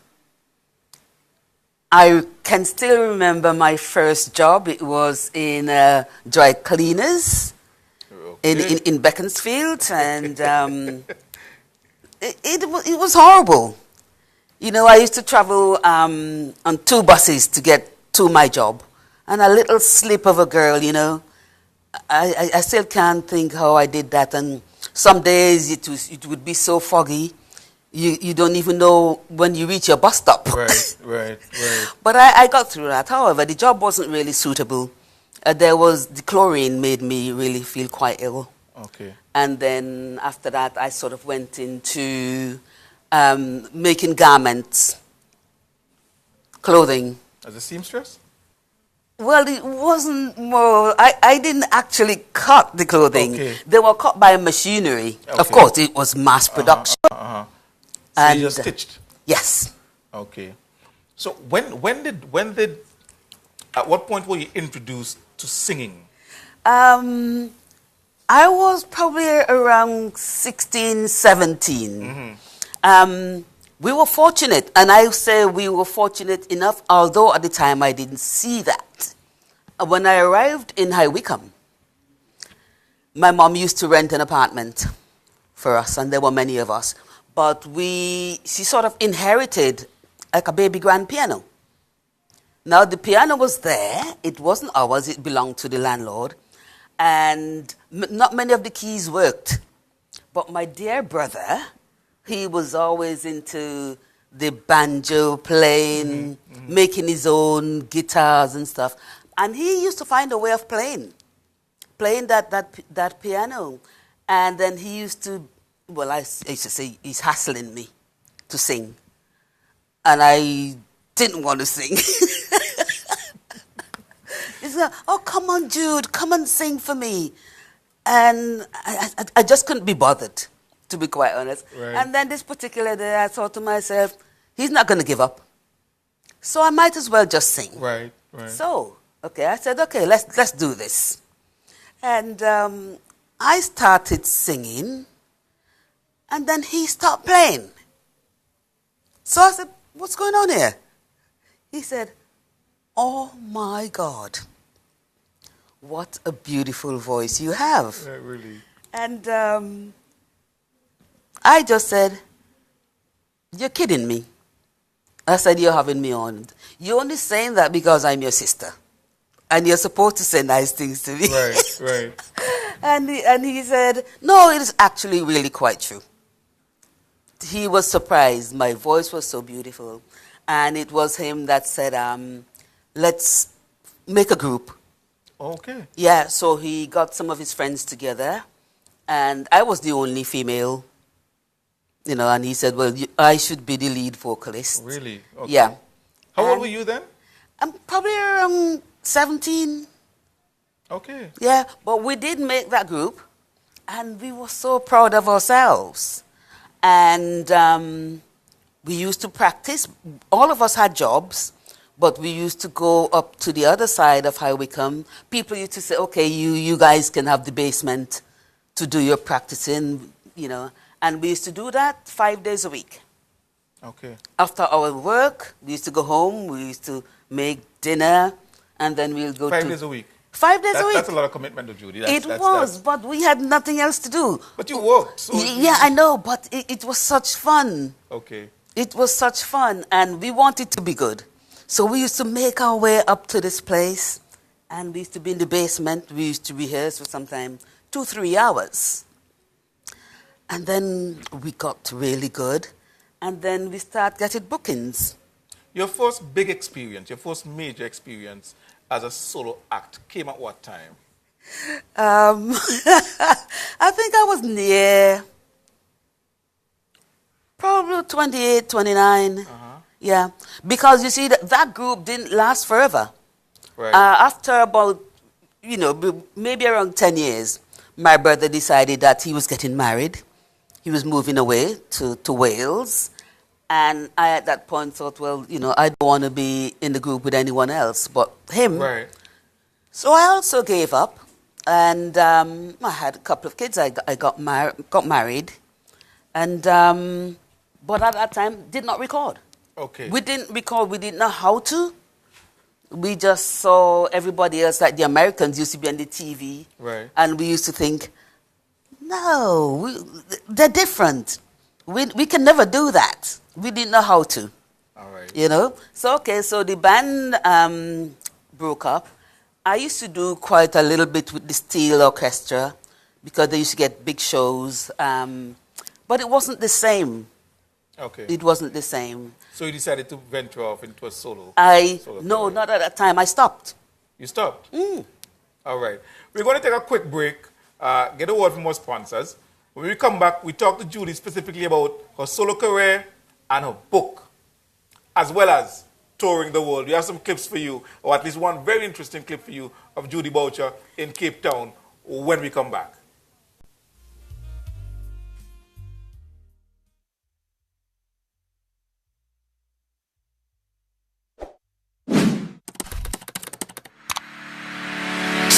I can still remember my first job. It was in dry cleaners in Beaconsfield, and it was horrible. I used to travel on 2 buses to get to my job. And a little slip of a girl, I still can't think how I did that. And some days it would be so foggy, you don't even know when you reach your bus stop. Right. But I got through that. However, the job wasn't really suitable. The chlorine made me really feel quite ill. Okay. And then after that, I sort of went into making garments, clothing. As a seamstress? Well, it wasn't more. I didn't actually cut the clothing. Okay. They were cut by machinery. Okay. Of course, it was mass production. So and you just stitched? Yes. Okay. So when did at what point were you introduced to singing? I was probably around 16, 17. we were fortunate, and I say we were fortunate enough, although at the time I didn't see that. When I arrived in High Wycombe, my mom used to rent an apartment for us, and there were many of us. But she sort of inherited like a baby grand piano. Now the piano was there, it wasn't ours, it belonged to the landlord, and not many of the keys worked. But my dear brother, he was always into the banjo playing, making his own guitars and stuff. And he used to find a way of playing that piano. And then he used to, I used to say, he's hassling me to sing. And I didn't want to sing. He's like, oh, come on, Jude, come and sing for me. And I just couldn't be bothered, to be quite honest. Right. And then this particular day, I thought to myself, he's not going to give up. So I might as well just sing. Right, right. So, okay, I said, okay, let's do this. And I started singing, and then he stopped playing. So I said, what's going on here? He said, oh my God, what a beautiful voice you have. Yeah, really. And I just said, you're kidding me. I said, you're having me on. You're only saying that because I'm your sister. And you're supposed to say nice things to me. Right, right. And he said, no, it is actually really quite true. He was surprised. My voice was so beautiful. And it was him that said, let's make a group. Okay. Yeah, so he got some of his friends together. And I was the only female, and he said, well, I should be the lead vocalist. Really? Okay. Yeah. How old were you then? I'm probably around 17. Okay. Yeah, but we did make that group, and we were so proud of ourselves. And we used to practice. All of us had jobs, but we used to go up to the other side of High Wycombe. People used to say, okay, you guys can have the basement to do your practicing, And we used to do that 5 days a week. Okay. After our work, we used to go home, we used to make dinner, and then we'll go 5 days a week. 5 days a week. That's a lot of commitment to Judy. But we had nothing else to do. But you worked. So yeah, I know, but it was such fun. Okay. It was such fun, and we wanted to be good. So we used to make our way up to this place, and we used to be in the basement. We used to rehearse for sometimes 2-3 hours. And then we got really good, and then we start getting bookings. Your first big experience, your first major experience as a solo act came at what time? I think I was near probably 28, 29. Yeah, because you see, that group didn't last forever. Right. After about, maybe around 10 years, my brother decided that he was getting married. He was moving away to Wales. And I, at that point, thought, well, I don't want to be in the group with anyone else but him. Right. So I also gave up. And I had a couple of kids. I got married. And, but at that time, did not record. Okay. We didn't record. We didn't know how to. We just saw everybody else, like the Americans used to be on the TV. Right. And we used to think, no, they're different. We can never do that. We didn't know how to. All right. So, okay, so the band broke up. I used to do quite a little bit with the steel orchestra because they used to get big shows. But it wasn't the same. Okay. It wasn't the same. So you decided to venture off into a solo? No, not at that time. I stopped. You stopped? All right. We're going to take a quick break, get a word from our sponsors. When we come back, we talk to Judy specifically about her solo career and her book, as well as touring the world. We have some clips for you, or at least one very interesting clip for you of Judy Boucher in Cape Town when we come back.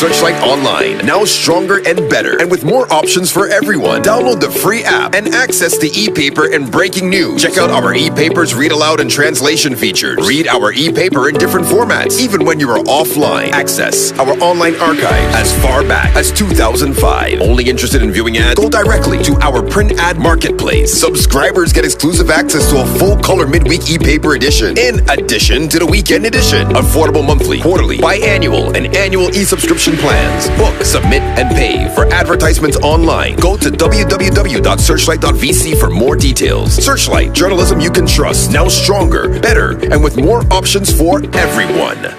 Searchlight Online, now stronger and better, and with more options for everyone. Download the free app and access the e-paper and breaking news. Check out our e-papers read aloud and translation features. Read our e-paper in different formats, even when you are offline. Access our online archive as far back as 2005. Only interested in viewing ads? Go directly to our print ad marketplace. Subscribers get exclusive access to a full-color midweek e-paper edition, in addition to the weekend edition. Affordable monthly, quarterly, biannual, and annual e-subscription plans. Book, submit, and pay for advertisements online. Go to www.searchlight.vc for more details. Searchlight, journalism you can trust. Now stronger, better, and with more options for everyone.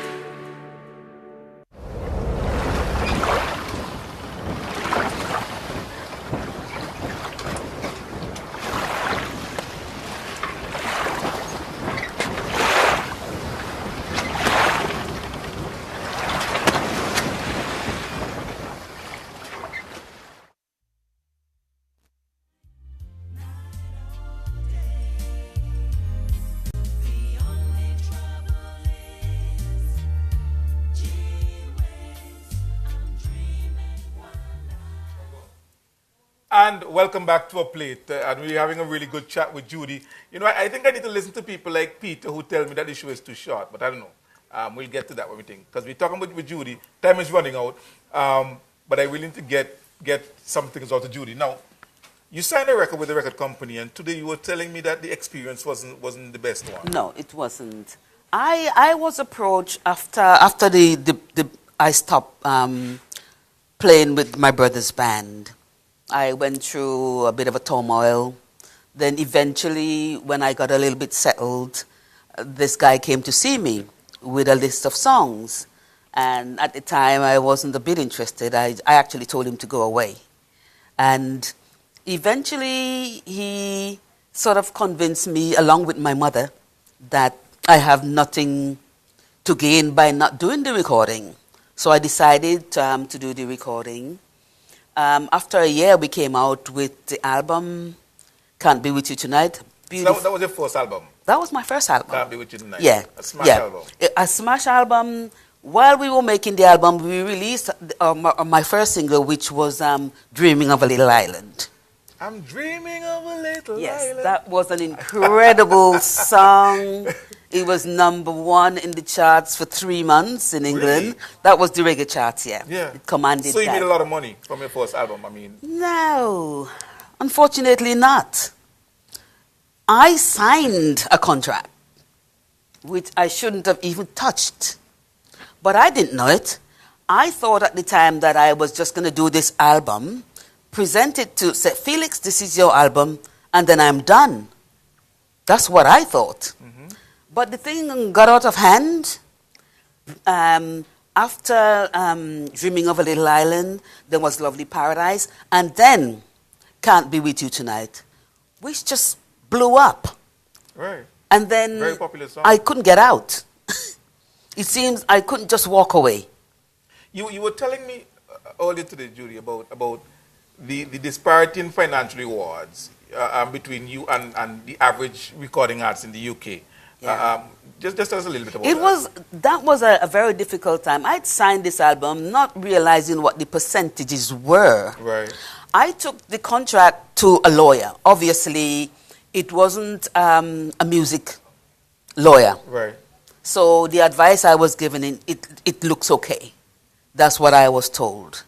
And welcome back to A Plate. And we're having a really good chat with Judy. You know, I think I need to listen to people like Peter who tell me that the show is too short, but I don't know. We'll get to that when we think. Because we're talking with Judy. Time is running out. But I really need to get some things out of Judy. Now, you signed a record with a record company, and today you were telling me that the experience wasn't the best one. No, it wasn't. I was approached after I stopped playing with my brother's band. I went through a bit of a turmoil. Then eventually, when I got a little bit settled, this guy came to see me with a list of songs. And at the time, I wasn't a bit interested. I actually told him to go away. And eventually, he sort of convinced me, along with my mother, that I have nothing to gain by not doing the recording. So I decided to do the recording. After a year, we came out with the album, Can't Be With You Tonight. So that was your first album? That was my first album. Can't Be With You Tonight? Yeah. A smash album? A smash album. While we were making the album, we released my first single, which was Dreaming of a Little Island. I'm dreaming of a little yes, island. That was an incredible song. It was #1 in the charts for 3 months in England. Really? That was the reggae charts, yeah. It commanded So you that. made a lot of money from your first album, I mean? No, unfortunately not. I signed a contract, which I shouldn't have even touched. But I didn't know it. I thought at the time that I was just going to do this album, present it to, say, Felix, this is your album, and then I'm done. That's what I thought. Mm-hmm. But the thing got out of hand. After Dreaming of a Little Island, there was Lovely Paradise, and then Can't Be With You Tonight, which just blew up. Right. And then very popular song. I couldn't get out. It seems I couldn't just walk away. You were telling me earlier today, Judy, about the disparity in financial rewards between you and the average recording artist in the UK. Yeah. Just tell us a little bit about That was a very difficult time. I'd signed this album not realizing what the percentages were. Right. I took the contract to a lawyer. Obviously, it wasn't a music lawyer. Right. So the advice I was given, it looks okay. That's what I was told.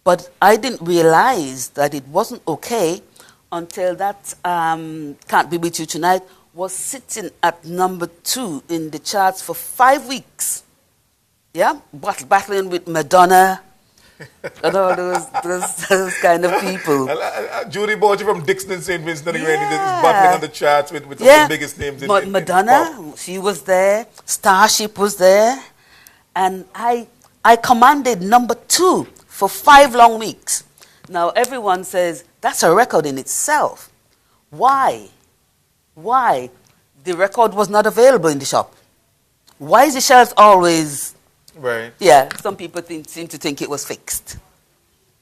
But I didn't realize that it wasn't okay until that Can't Be With You Tonight was sitting at #2 in the charts for 5 weeks. Yeah, battling with Madonna and all those kind of people. Judy Boucher from Dixon St. Vincent is battling on the charts with some of the biggest names in Madonna, she was there. Starship was there. And I commanded #2 for 5 long weeks. Now, everyone says, that's a record in itself. Why? Why? The record was not available in the shop. Why is the shelf always... Right. Yeah, some people seem to think it was fixed,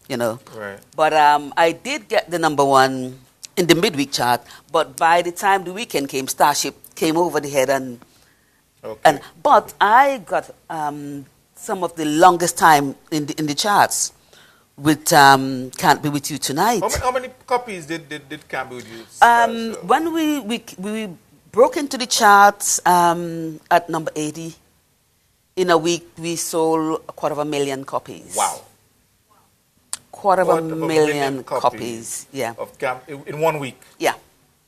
you know. Right. But I did get the #1 in the midweek chart, but by the time the weekend came, Starship came over the head but I got some of the longest time in the charts with Can't Be With You Tonight. How many copies did Can't Be With You sell? When we broke into the charts at number 80, in a week we sold 250,000 copies. Wow. 250,000 copies. Yeah. Of in 1 week. Yeah.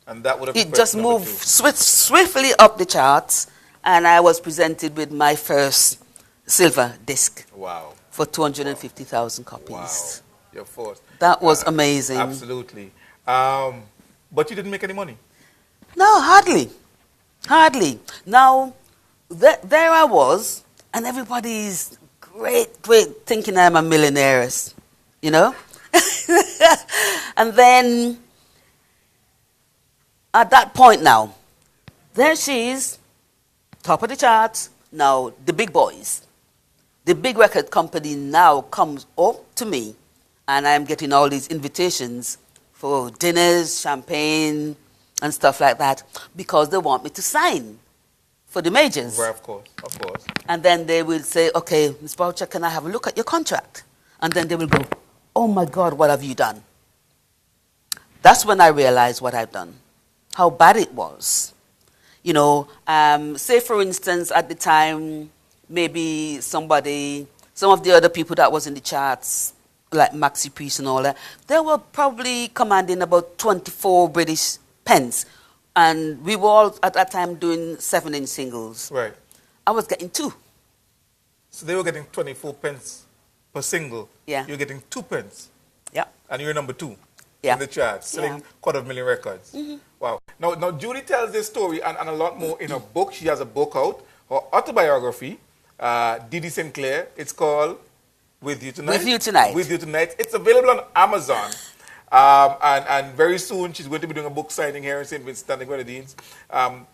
And that would have it just moved swiftly up the charts, and I was presented with my first silver disc. Wow. For 250,000 copies. Wow. Your first. That was amazing. Absolutely. But you didn't make any money? No, hardly. Hardly. Now, there I was, and everybody's great thinking I'm a millionaire, you know? And then, at that point now, there she is, top of the charts. Now, the big boys. The big record company now comes up to me, and I'm getting all these invitations for dinners, champagne, and stuff like that, because they want me to sign for the majors. Right, of course, of course. And then they will say, okay, Ms. Boucher, can I have a look at your contract? And then they will go, oh my God, what have you done? That's when I realized what I've done, how bad it was. You know, say for instance, at the time, maybe some of the other people that was in the charts, like Maxi Priest and all that, they were probably commanding about 24 British pence. And we were all, at that time, doing 7-inch singles. Right. I was getting 2. So they were getting 24 pence per single. Yeah. You're getting 2 pence. Yeah. And you're number 2 yeah. in the charts, selling 250,000 records. Mm-hmm. Wow. Now, Judy tells this story and a lot more in her book. She has a book out, her autobiography, Didi Sinclair. It's called With You Tonight. With You Tonight. With You Tonight. It's available on Amazon. And very soon she's going to be doing a book signing here in St. Vincent and the Grenadines. And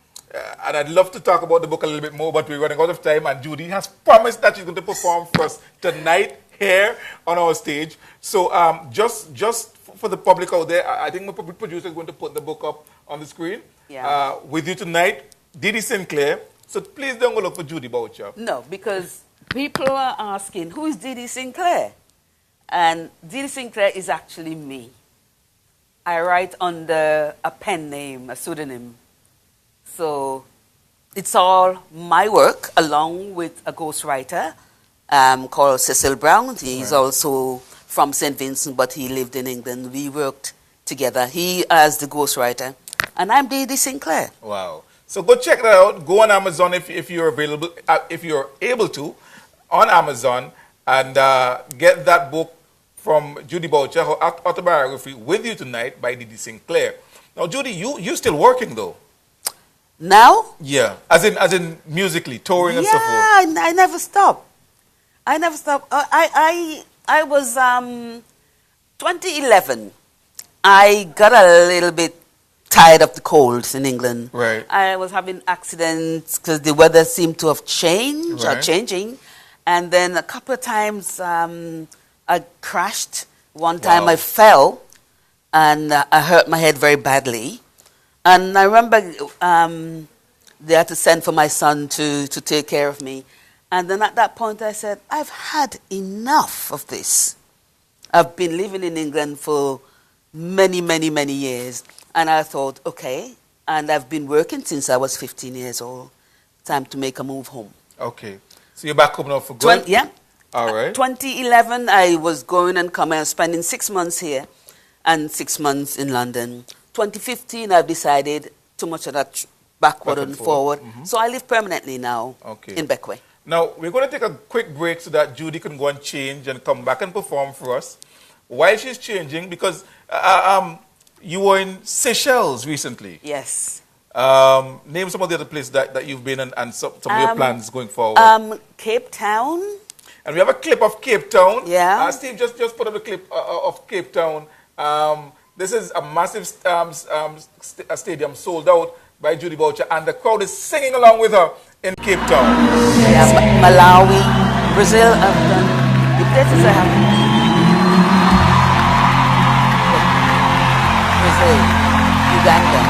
I'd love to talk about the book a little bit more, but we're running out of time. And Judy has promised that she's going to perform for us tonight here on our stage. So just for the public out there, I think my producer is going to put the book up on the screen. Yeah. With You Tonight, Didi Sinclair. So please don't go look for Judy Boucher. No, because people are asking, who is Didi Sinclair? And Didi Sinclair is actually me. I write under a pen name, a pseudonym. So it's all my work, along with a ghostwriter called Cecil Brown. He's also from St. Vincent, but he lived in England. We worked together. He as the ghostwriter, and I'm Didi Sinclair. Wow. So go check that out. Go on Amazon if you're available, if you're able to, on Amazon, and get that book from Judy Boucher, her autobiography, With You Tonight by Didi Sinclair. Now, Judy, you're still working though. Now? Yeah, as in musically, touring and so forth. Yeah, I never stop. I never stop. I was 2011. I got a little bit tired of the colds in England. Right. I was having accidents because the weather seemed to have changed or changing, and then a couple of times I crashed. One time I fell, and I hurt my head very badly. And I remember they had to send for my son to take care of me. And then at that point I said, I've had enough of this. I've been living in England for many, many, many years. And I thought, okay, and I've been working since I was 15 years old. Time to make a move home. Okay. So you're back home now for good? Yeah. All right. 2011, I was going and coming. I was spending 6 months here and 6 months in London. 2015, I've decided too much of that backward and forward. Mm-hmm. So I live permanently now in Beckway. Now, we're going to take a quick break so that Judy can go and change and come back and perform for us. While she's changing, because you were in Seychelles recently. Yes. Name some of the other places that you've been and some of your plans going forward. Cape Town. And we have a clip of Cape Town. Yeah. Steve, just put up a clip of Cape Town. This is a massive stadium sold out by Judy Boucher, and the crowd is singing along with her in Cape Town. Yeah, Malawi, Brazil, I've done. The places I have Brazil, Uganda.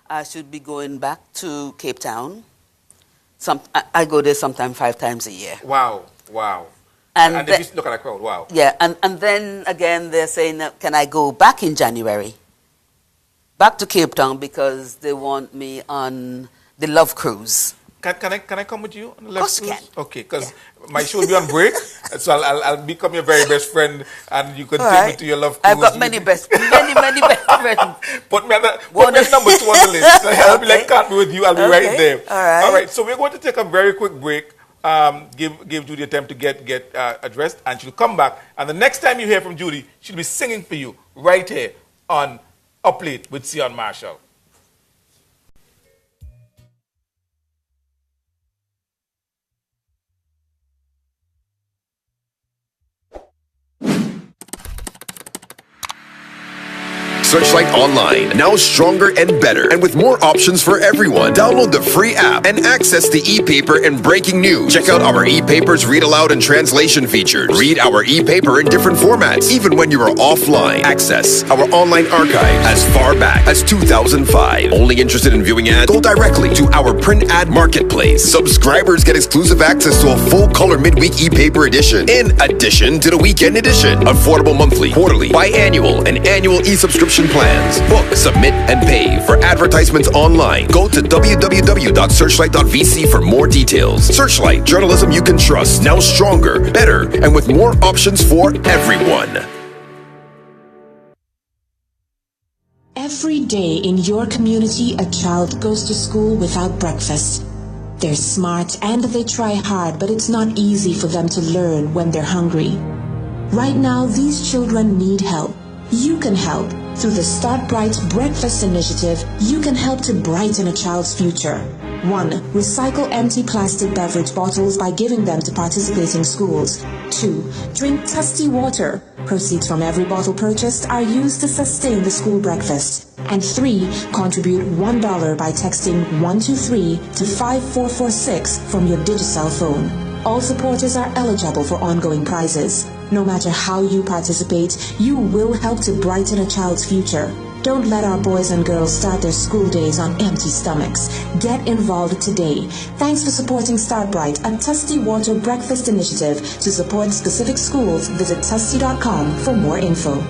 I should be going back to Cape Town. I go there sometimes 5 times a year. Wow, wow. And if you look at the crowd, wow. Yeah, and then again they're saying, can I go back in January? Back to Cape Town because they want me on the Love Cruise. Can I come with you on the Of Love course you Cruise? can. Okay, because my show will be on break, so I'll become your very best friend, and you can All take right. me to your Love Cruise. I've got many best friends. Put me number 2 on the list. I'll be like, can't be with you. I'll be right there. All right. So we're going to take a very quick break. Give Judy a time to get addressed, and she'll come back. And the next time you hear from Judy, she'll be singing for you right here on Up Late with Sehon Marshall. Searchlight Online, now stronger and better, and with more options for everyone. Download the free app and access the e-paper and breaking news. Check out our e-papers read aloud and translation features. Read our e-paper in different formats, even when you are offline. Access our online archive as far back as 2005. Only interested in viewing ads? Go directly to our print ad marketplace. Subscribers get exclusive access to a full color midweek e-paper edition, in addition to the weekend edition. Affordable monthly, quarterly, biannual, and annual e-subscription plans. Book, submit, and pay for advertisements online. Go to www.searchlight.vc for more details. Searchlight, journalism you can trust. Now stronger, better, and with more options for everyone. Every day in your community, a child goes to school without breakfast. They're smart and they try hard, but it's not easy for them to learn when they're hungry. Right now, these children need help. You can help. Through the Start Bright Breakfast Initiative, you can help to brighten a child's future. 1. Recycle empty plastic beverage bottles by giving them to participating schools. 2. Drink Tusty water. Proceeds from every bottle purchased are used to sustain the school breakfast. And 3. Contribute $1 by texting 123 to 5446 from your Digicel phone. All supporters are eligible for ongoing prizes. No matter how you participate, you will help to brighten a child's future. Don't let our boys and girls start their school days on empty stomachs. Get involved today. Thanks for supporting Start Bright, a Tusty Water Breakfast Initiative. To support specific schools, visit tusty.com for more info.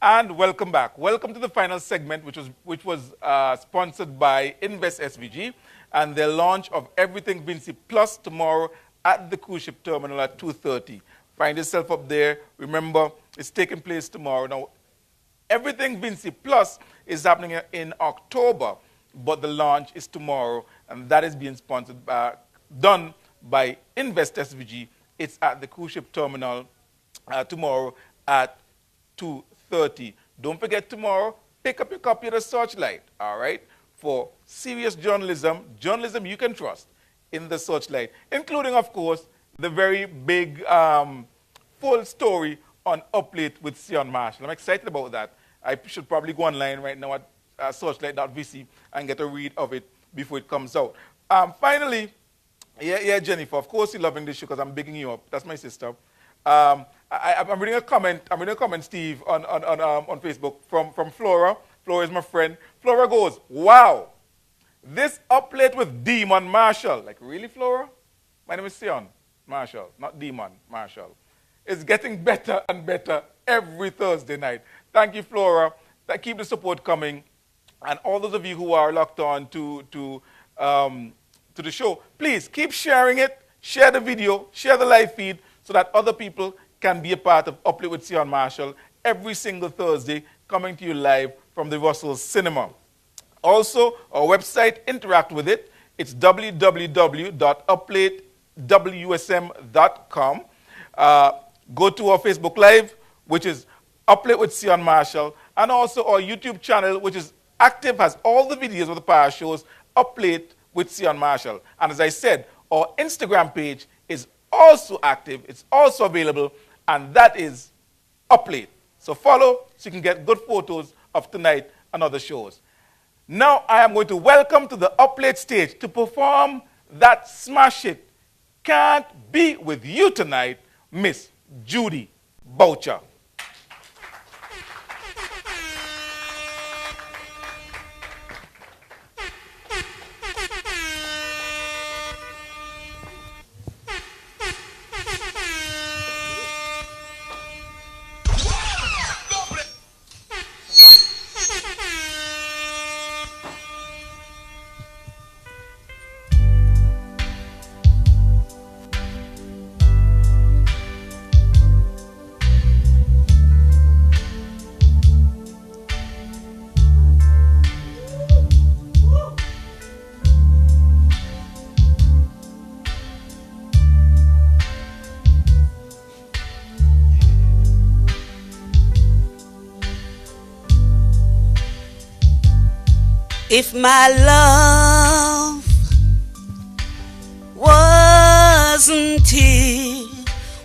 And welcome back. Welcome to the final segment, which was sponsored by Invest SVG and their launch of Everything Vinci Plus tomorrow at the cruise ship terminal at 2:30. Find yourself up there. Remember, it's taking place tomorrow. Now, Everything Vinci Plus is happening in October, but the launch is tomorrow, and that is being sponsored done by Invest SVG. It's at the cruise ship terminal tomorrow at 2:30. Don't forget tomorrow, pick up your copy of the Searchlight, all right, for serious journalism you can trust in the Searchlight, including, of course, the very big full story on Up Late with Sehon Marshall. I'm excited about that. I should probably go online right now at searchlight.vc and get a read of it before it comes out. Finally, yeah, Jennifer, of course you're loving this show because I'm bigging you up. That's my sister. I'm reading a comment. Steve, on Facebook from Flora. Flora is my friend. Flora goes, "Wow, this Up Late with Demon Marshall." Like, really, Flora? My name is Sehon Marshall, not Demon Marshall. It's getting better and better every Thursday night. Thank you, Flora. Keep the support coming, and all those of you who are locked on to to the show. Please keep sharing it, share the video, share the live feed so that other people can be a part of Uplift with Sehon Marshall every single Thursday, coming to you live from the Russell Cinema. Also, our website, interact with it. It's www.uplatewsm.com. Go to our Facebook Live, which is Uplift with Sehon Marshall, and also our YouTube channel, which is active, has all the videos of the past shows, Uplift with Sehon Marshall. And as I said, our Instagram page is also active. It's also available, and that is Uplift. So follow so you can get good photos of tonight and other shows. Now I am going to welcome to the Uplift stage to perform that smash hit, Can't Be With You Tonight, Miss Judy Boucher. If my love wasn't here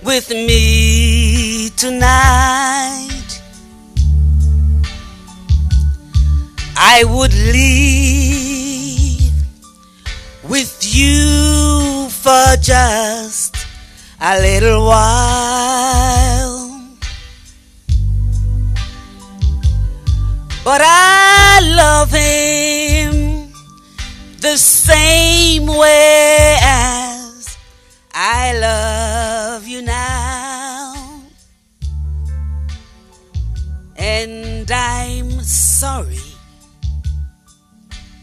with me tonight, I would leave with you for just a little while. But I love him the same way as I love you now. And I'm sorry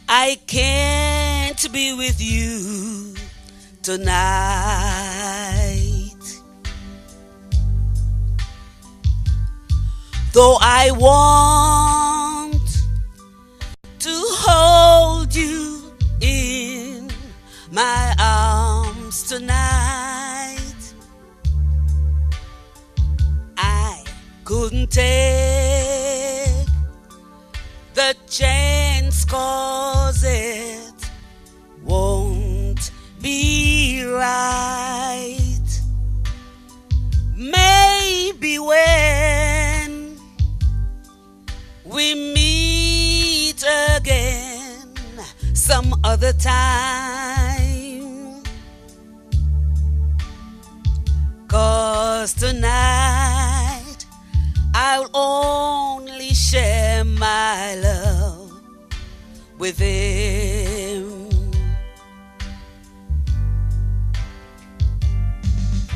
I can't be with you tonight. Though I want to hold you in my arms tonight, I couldn't take the chance 'cause it won't be right. Maybe when we meet again some other time, 'cause tonight I'll only share my love with him.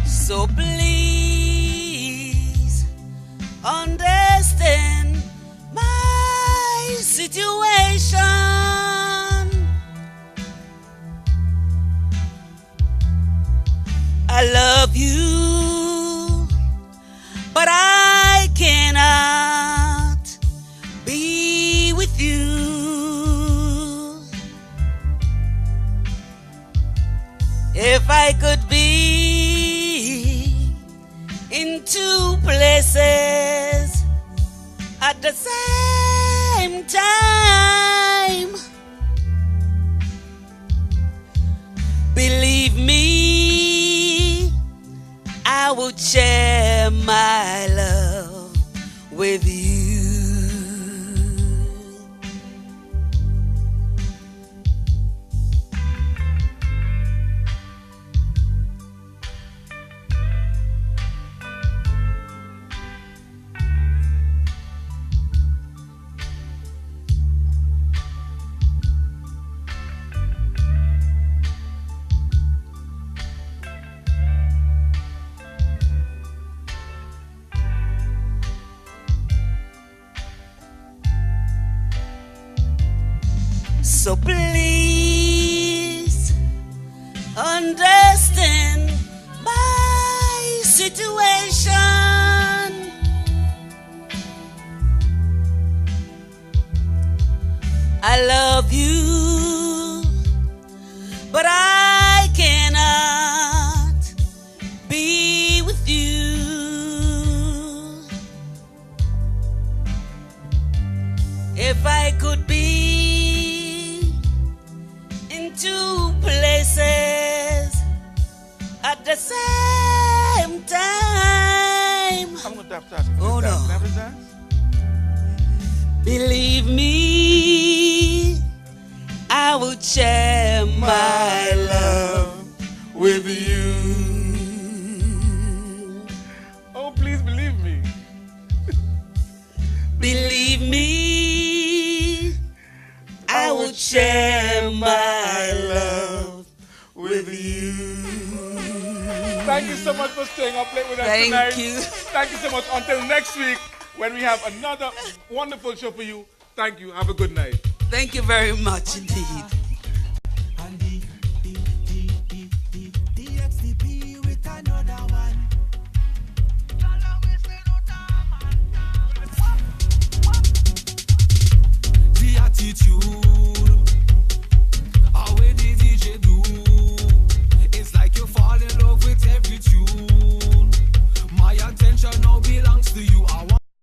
So please understand my situation. I love you, but I cannot be with you. If I could be in two places at the same time, believe me, I would share my love with you. two places at the same time. I'm going to have to ask you. Oh, no. Can I have a dance? Believe me, I will share my love with you. Oh, please believe me. Believe me, I will share my love with you. Thank you so much for staying up late with us Thank tonight. you. Thank you so much. Until next week, when we have another wonderful show for you. Thank you. Have a good night. Thank you very much indeed.